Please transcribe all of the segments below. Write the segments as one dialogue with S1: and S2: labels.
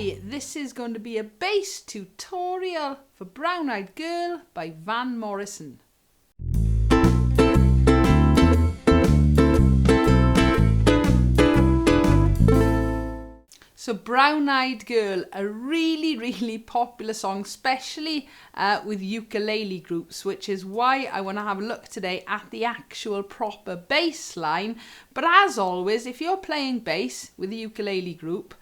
S1: Hi, this is going to be a bass tutorial for Brown Eyed Girl by Van Morrison. So Brown Eyed Girl, a really popular song, especially with ukulele groups, which is why I want to have a look today at the actual proper bass line. But as always, if you're playing bass with a ukulele group,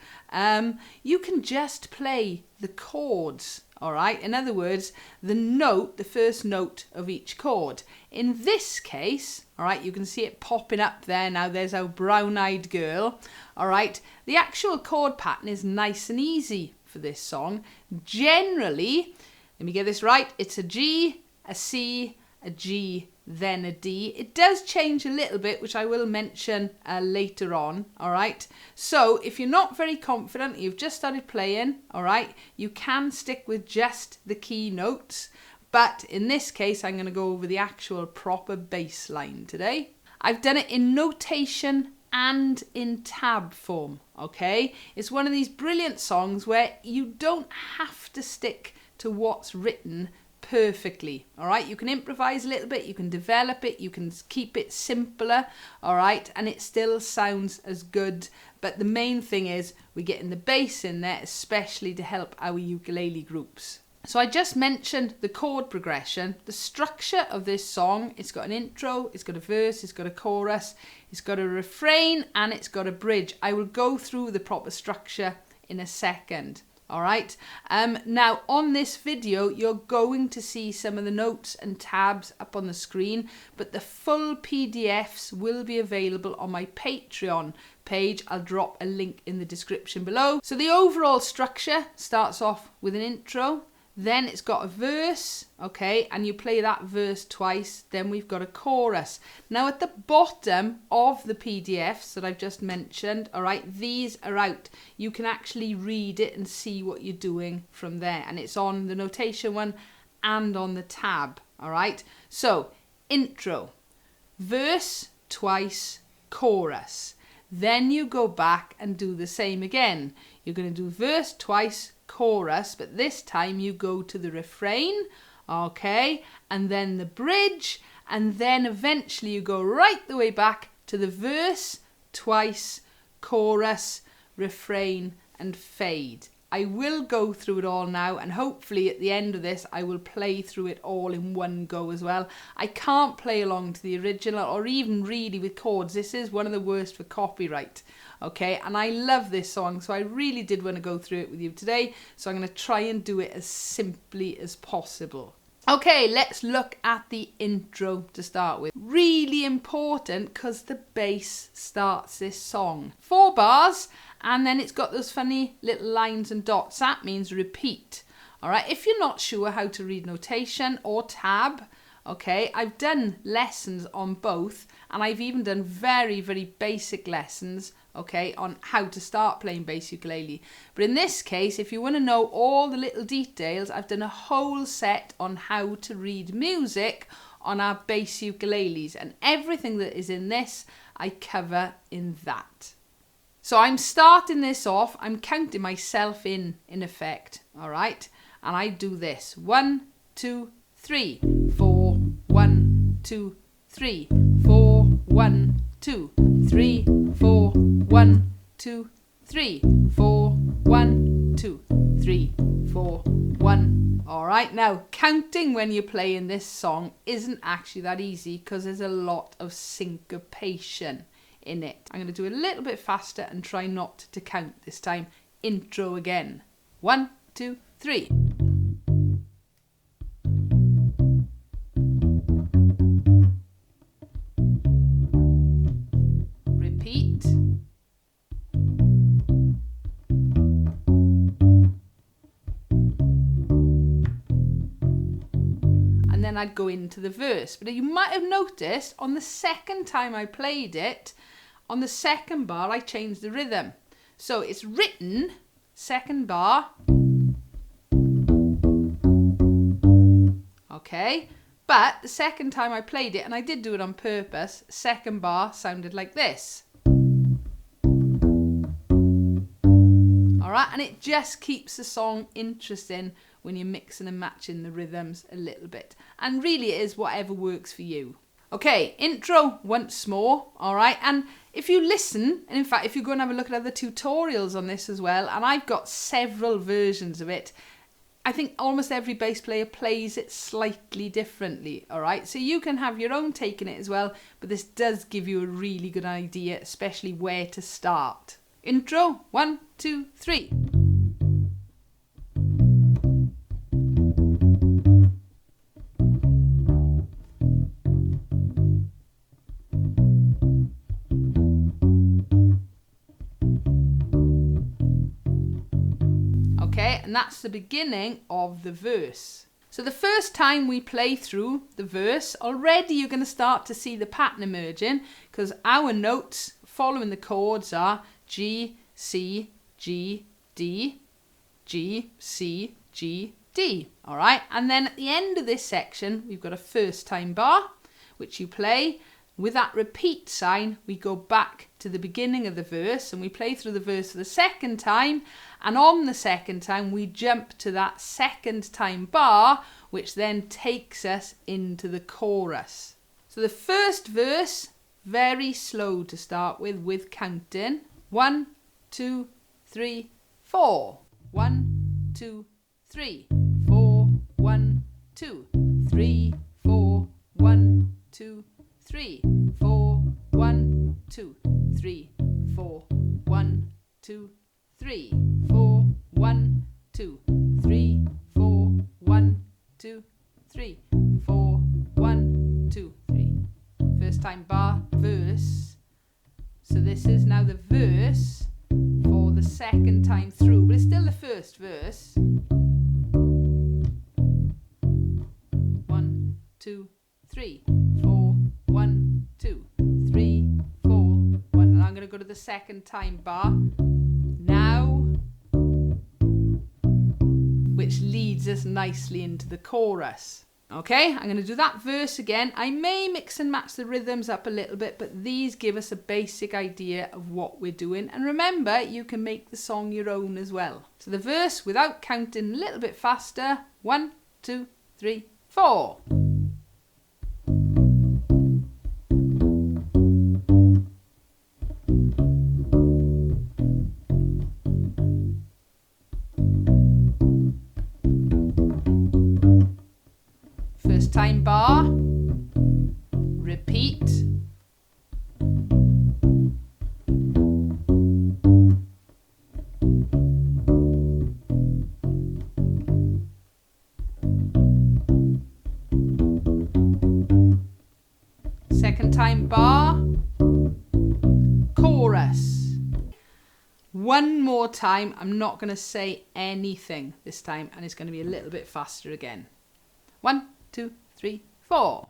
S1: you can just play the chords. All right. In other words, the first note of each chord. In this case, all right, you can see it popping up there now. There's our Brown Eyed Girl. All right. The actual chord pattern is nice and easy for this song. Generally, let me get this right. It's a G, a C, a G, then a D. It does change a little bit, which I will mention later on, all right? So if you're not very confident, you've just started playing, all right, you can stick with just the key notes, but in this case, I'm going to go over the actual proper bass line today. I've done it in notation and in tab form, okay? It's one of these brilliant songs where you don't have to stick to what's written perfectly, all right? You can improvise a little bit, you can develop it, you can keep it simpler, all right? And it still sounds as good. But the main thing is we're getting the bass in there, especially to help our ukulele groups. So I just mentioned the chord progression, the structure of this song. It's got an intro, it's got a verse, it's got a chorus, it's got a refrain, and it's got a bridge. I will go through the proper structure in a second. All right. Now on this video, you're going to see some of the notes and tabs up on the screen, but the full PDFs will be available on my Patreon page. I'll drop a link in the description below. So the overall structure starts off with an intro. Then it's got a verse, okay, and you play that verse twice. Then we've got a chorus. Now at the bottom of the PDFs that I've just mentioned, all right, these are out. You can actually read it and see what you're doing from there. And it's on the notation one and on the tab, all right. So intro, verse twice, chorus. Then you go back and do the same again. You're going to do verse twice, chorus, but this time you go to the refrain, okay, and then the bridge, and then eventually you go right the way back to the verse twice, chorus, refrain, and fade. I will go through it all now, and hopefully at the end of this I will play through it all in one go as well. I can't play along to the original or even really with chords. This is one of the worst for copyright, okay? And I love this song, so I really did want to go through it with you today, so I'm going to try and do it as simply as possible. Okay, let's look at the intro to start with. Really important because the bass starts this song. 4 bars, and then it's got those funny little lines and dots. That means repeat. All right, if you're not sure how to read notation or tab, okay, I've done lessons on both, and I've even done very basic lessons, okay, on how to start playing bass ukulele. But in this case, if you want to know all the little details, I've done a whole set on how to read music on our bass ukuleles, and everything that is in this, I cover in that. So I'm starting this off, I'm counting myself in effect, all right? And I do this, 1, 2, 3, 4, 1, 2, 3, 4, 1, 2, 3, 4, 1, 2, 3, 4, 1, 2, 3, 4, 1. All right, now counting when you're playing this song isn't actually that easy because there's a lot of syncopation in it. I'm going to do it a little bit faster and try not to count this time. Intro again. 1, 2, 3. Repeat. And then I'd go into the verse. But you might have noticed on the second time I played it, on the second bar, I changed the rhythm. So it's written, second bar, okay, but the second time I played it, and I did do it on purpose, second bar sounded like this. All right, and it just keeps the song interesting when you're mixing and matching the rhythms a little bit. And really it is whatever works for you. Okay, intro once more, all right, and if you listen, and in fact if you go and have a look at other tutorials on this as well, and I've got several versions of it, I think almost every bass player plays it slightly differently, all right? So you can have your own take in it as well, but this does give you a really good idea, especially where to start. Intro, 1, 2, 3. Okay, and that's the beginning of the verse. So the first time we play through the verse, already you're going to start to see the pattern emerging, because our notes following the chords are G, C, G, D, G, C, G, D. All right, and then at the end of this section, we've got a first time bar, which you play. With that repeat sign, we go back to the beginning of the verse and we play through the verse for the second time. And on the second time, we jump to that second time bar, which then takes us into the chorus. So the first verse, very slow to start with counting. 1, 2, 3, 4. 1, 2, 3, 4. 1, 2, 3, 4. 1, 2, 3, 4. 1, 2, 3, 4. 1, 2, 3, 4. 1, 2, 3, 4. 1, 2, 3, 4. 1, 2, 3. First time bar, verse. So this is now the verse for the second time through, but it's still the first verse. 1, 2, 3, 4. 1, 2, 3, 4, 1. And I'm going to go to the second time bar now, which leads us nicely into the chorus. Okay, I'm going to do that verse again. I may mix and match the rhythms up a little bit, but these give us a basic idea of what we're doing. And remember, you can make the song your own as well. So the verse, without counting, a little bit faster. 1, 2, 3, 4. First time bar, repeat. Second time bar, chorus. One more time, I'm not going to say anything this time, and it's going to be a little bit faster again. 1, 2, 3, 4.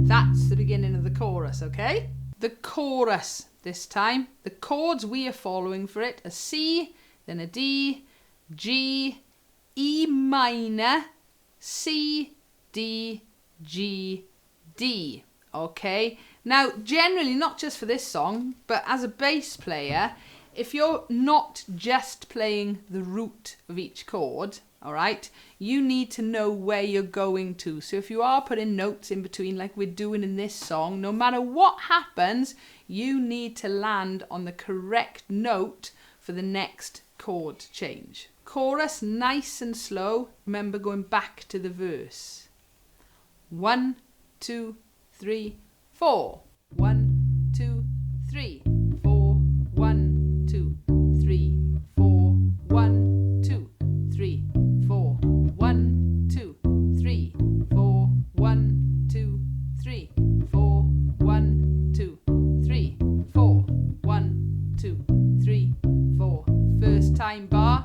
S1: That's the beginning of the chorus, okay? The chorus this time. The chords we are following for it are C, then a D, G, E minor, C, D, G, D. Okay? Now, generally, not just for this song, but as a bass player, if you're not just playing the root of each chord, all right, you need to know where you're going to. So if you are putting notes in between like we're doing in this song, no matter what happens, you need to land on the correct note for the next chord change. Chorus, nice and slow. Remember going back to the verse. 1, 2, 3, 4. 1, 2, 3, 4. 1, 2, 3, 4. 1, 2, 3, 4. 1, 2, 3, 4. 1, 2, 3, 4. 1, 2, 3, 4. 1, 2, 3, 4. First time bar.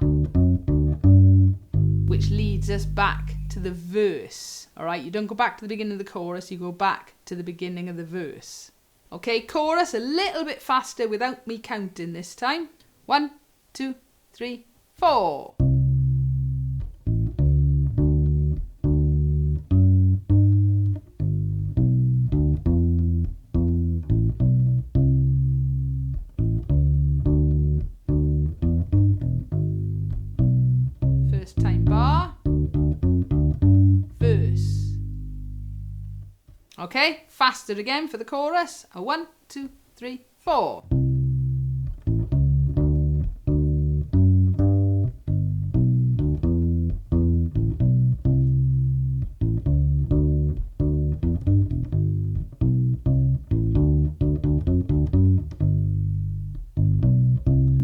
S1: which leads us back to the verse. All right, you don't go back to the beginning of the chorus, you go back to the beginning of the verse. Okay, chorus a little bit faster without me counting this time. 1, 2, 3, 4. First time bar, verse. Okay, faster again for the chorus. 1, 2, 3, 4.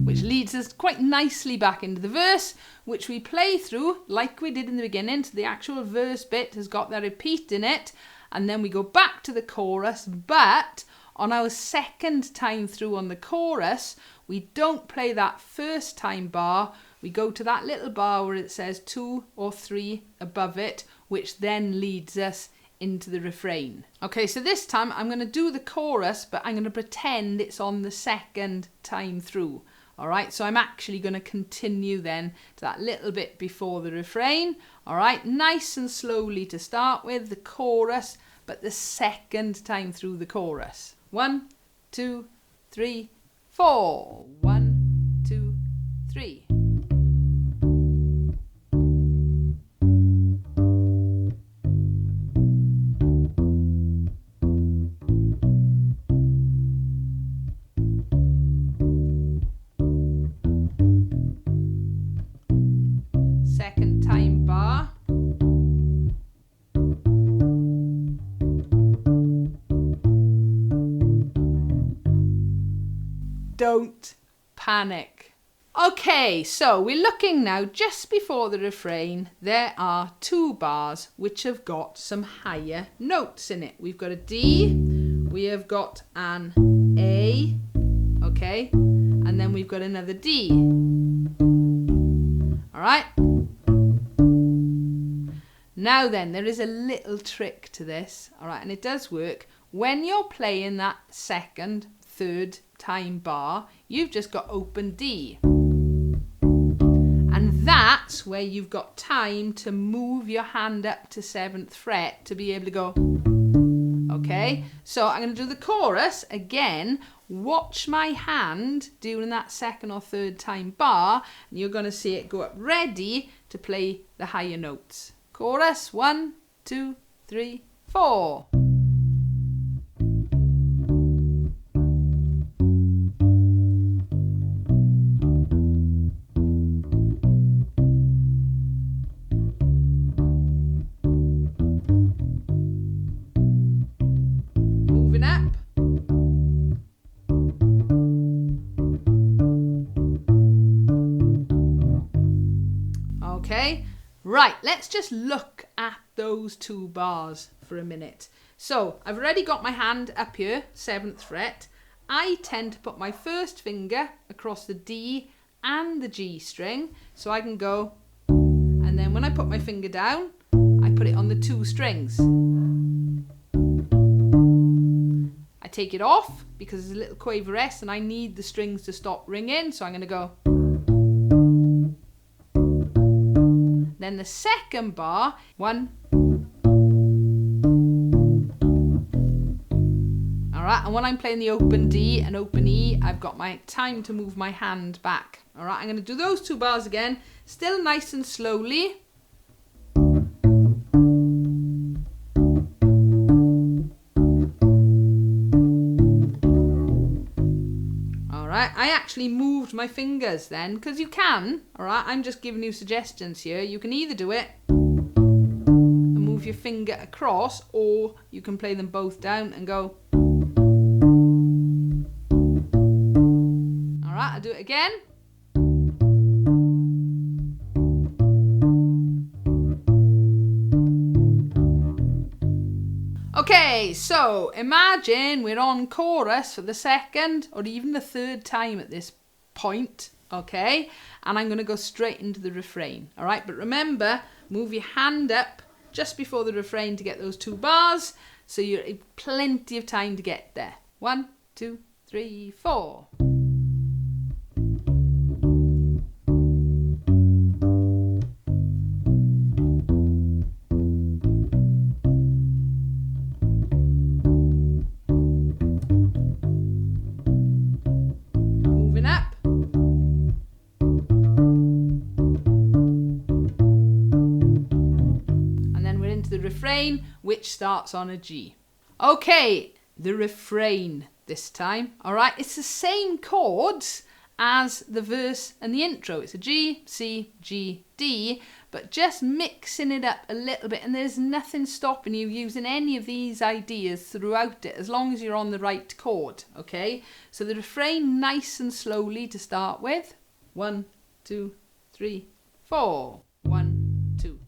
S1: Which leads us quite nicely back into the verse, which we play through like we did in the beginning. So the actual verse bit has got that repeat in it, and then we go back to the chorus, but on our second time through on the chorus, we don't play that first time bar. We go to that little bar where it says 2 or 3 above it, which then leads us into the refrain. Okay, so this time I'm going to do the chorus, but I'm going to pretend it's on the second time through. All right, so I'm actually going to continue then to that little bit before the refrain. All right, nice and slowly to start with, the chorus, but the second time through the chorus. 1, 2, 3, 4. 1, 2, 3. Second time bar. Don't panic. Okay, so we're looking now just before the refrain. There are 2 bars which have got some higher notes in it. We've got a D, we have got an A, okay, and then we've got another D. All right. Now then, there is a little trick to this, all right, and it does work. When you're playing that second, third time bar, you've just got open D. And that's where you've got time to move your hand up to 7th fret to be able to go, okay? So I'm going to do the chorus again. Watch my hand during that second or third time bar, and you're going to see it go up ready to play the higher notes. Chorus, 1, 2, 3, 4. Moving up. Okay. Right, let's just look at those 2 bars for a minute. So I've already got my hand up here, 7th fret. I tend to put my first finger across the D and the G string, so I can go, and then when I put my finger down, I put it on the 2 strings. I take it off because there's a little quaveress and I need the strings to stop ringing, so I'm going to go. Then the second bar, 1. All right, and when I'm playing the open D and open E, I've got my time to move my hand back. All right, I'm going to do those 2 bars again, still nice and slowly. I actually moved my fingers then, because you can, alright, I'm just giving you suggestions here. You can either do it and move your finger across, or you can play them both down and go. Alright, I'll do it again. Okay, so imagine we're on chorus for the second or even the third time at this point. okay? And I'm going to go straight into the refrain, all right? But remember, move your hand up just before the refrain to get those 2 bars, so you're plenty of time to get there. 1, 2, 3, 4. Moving up. And then we're into the refrain, which starts on a G. Okay, the refrain this time, all right? It's the same chords as the verse and the intro. It's a G, C, G, D, but just mixing it up a little bit, and there's nothing stopping you using any of these ideas throughout it, as long as you're on the right chord, okay? So the refrain nice and slowly to start with. 1, 2, 3, 4. 1, 2,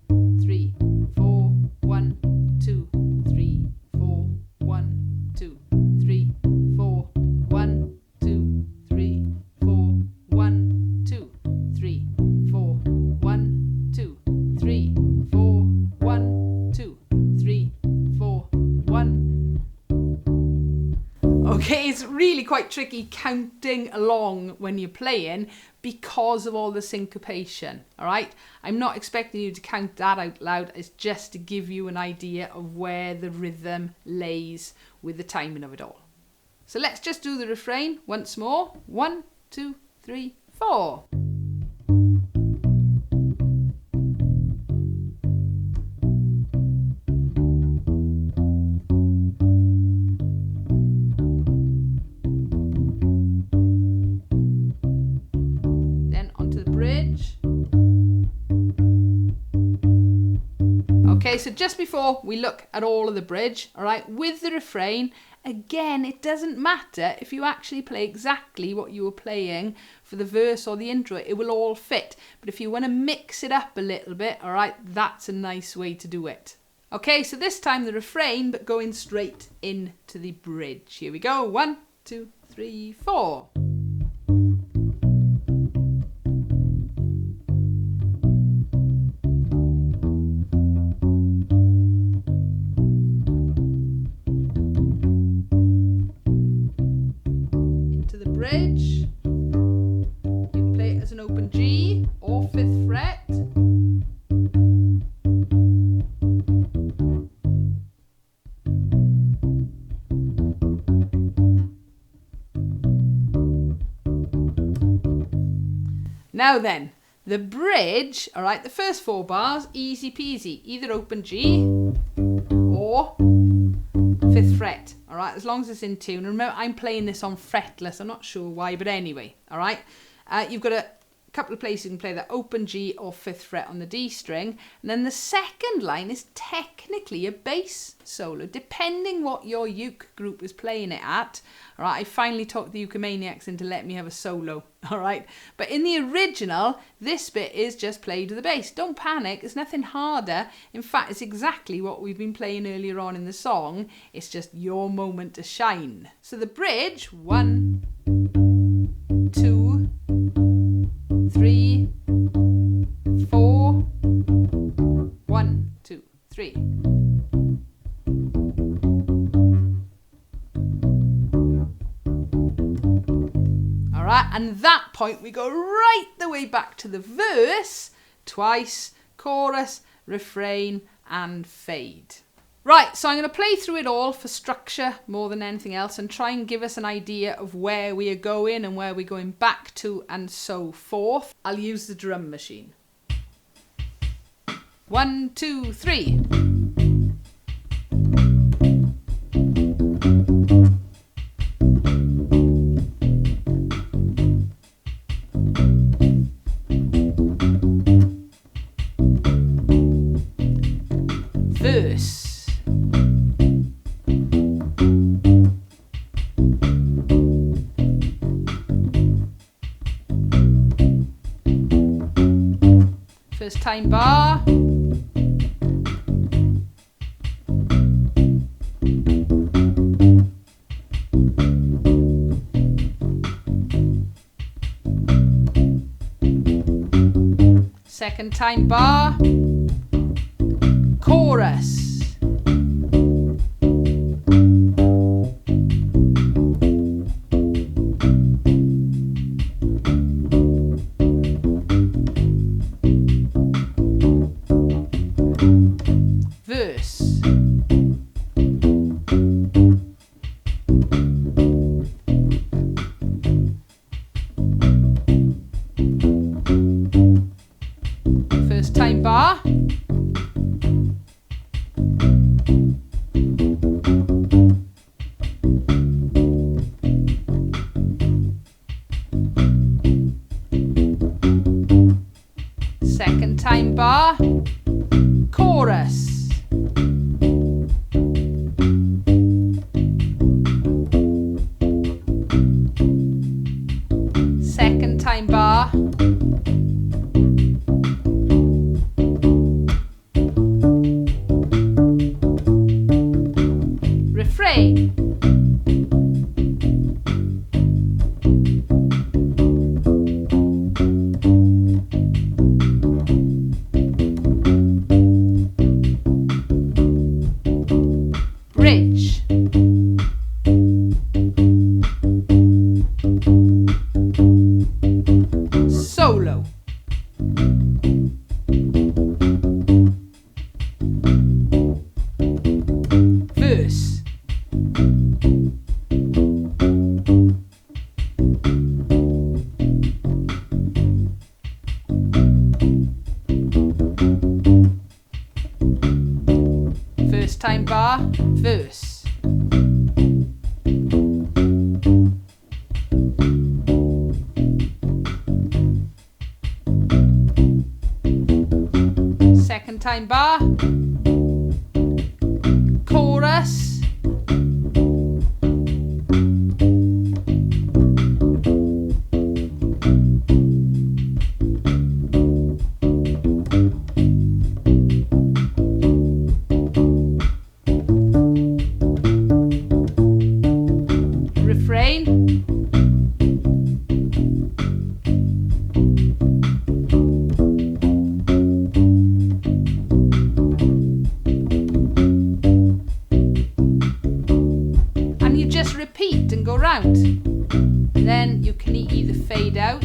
S1: 3, 4. 1, 2, 3, 4. 1, 2, 3, 4. 1, 2, 3, 4. 1, 2, 3, 4. 1, 2, 3, 4. 1, 2, 3, 4. 1. Okay, it's really quite tricky counting along when you're playing because of all the syncopation, all right? I'm not expecting you to count that out loud. It's just to give you an idea of where the rhythm lays with the timing of it all. So let's just do the refrain once more. 1, 2, 3, 4. Then onto the bridge. Okay, so just before we look at all of the bridge, all right, with the refrain, again, it doesn't matter if you actually play exactly what you were playing for the verse or the intro, it will all fit. But if you want to mix it up a little bit, all right, that's a nice way to do it. Okay, so this time the refrain, but going straight into the bridge. Here we go. 1, 2, 3, 4. Bridge. You can play it as an open G or 5th fret. Now then, the bridge, all right, the first 4 bars, easy peasy, either open G or 5th fret, all right, as long as it's in tune. And remember, I'm playing this on fretless. I'm not sure why, but anyway, all right. You've got a couple of places you can play that open G or 5th fret on the D string. And then the second line is technically a bass solo, depending what your uke group is playing it at. All right, I finally talked the Ukumaniacs into letting me have a solo, all right. But in the original, this bit is just played to the bass. Don't panic, it's nothing harder. In fact, it's exactly what we've been playing earlier on in the song. It's just your moment to shine. So the bridge, 1, 2, 3, 4. 1, 2, 3. All right, and at that point we go right the way back to the verse, twice, chorus, refrain, and fade. Right, so I'm going to play through it all for structure more than anything else and try and give us an idea of where we are going and where we're going back to and so forth. I'll use the drum machine. 1, 2, 3. Verse. First time bar. Second time bar, chorus. Verse. First time bar, second time bar, chorus. Second time bar, refrain. Bridge. Solo. Verse. First time bar, verse. Second time bar, chorus. Refrain. And you just repeat and go round. Then you can either fade out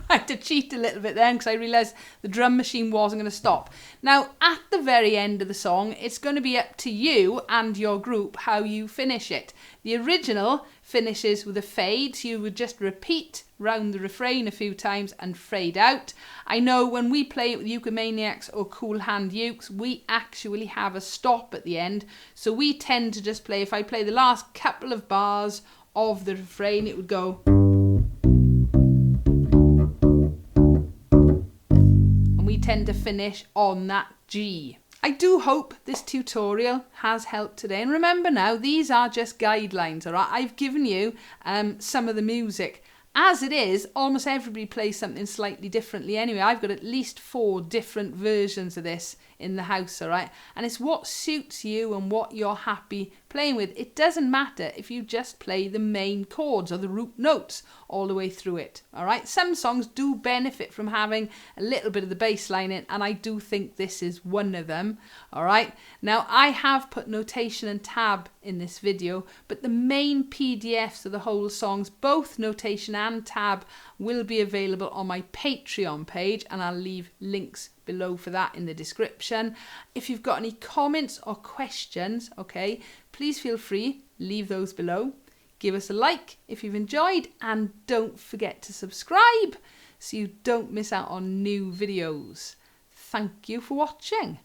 S1: I had to cheat a little bit then because I realised the drum machine wasn't going to stop. Now, at the very end of the song, it's going to be up to you and your group how you finish it. The original finishes with a fade, so you would just repeat round the refrain a few times and fade out. I know when we play it with Ukumaniacs or Cool Hand Ukes, we actually have a stop at the end. So we tend to just play, if I play the last couple of bars of the refrain, it would go. We tend to finish on that G. I do hope this tutorial has helped today. And remember now, these are just guidelines, all right? I've given you some of the music. As it is, almost everybody plays something slightly differently anyway. I've got at least 4 different versions of this in the house, all right? And it's what suits you and what you're happy playing with. It doesn't matter if you just play the main chords or the root notes all the way through it, all right? Some songs do benefit from having a little bit of the bass line in, and I do think this is one of them, all right? Now, I have put notation and tab in this video, but the main PDFs of the whole songs, both notation and tab, will be available on my Patreon page, and I'll leave links below for that in the description. If you've got any comments or questions, okay, please feel free, leave those below. Give us a like if you've enjoyed, and don't forget to subscribe so you don't miss out on new videos. Thank you for watching.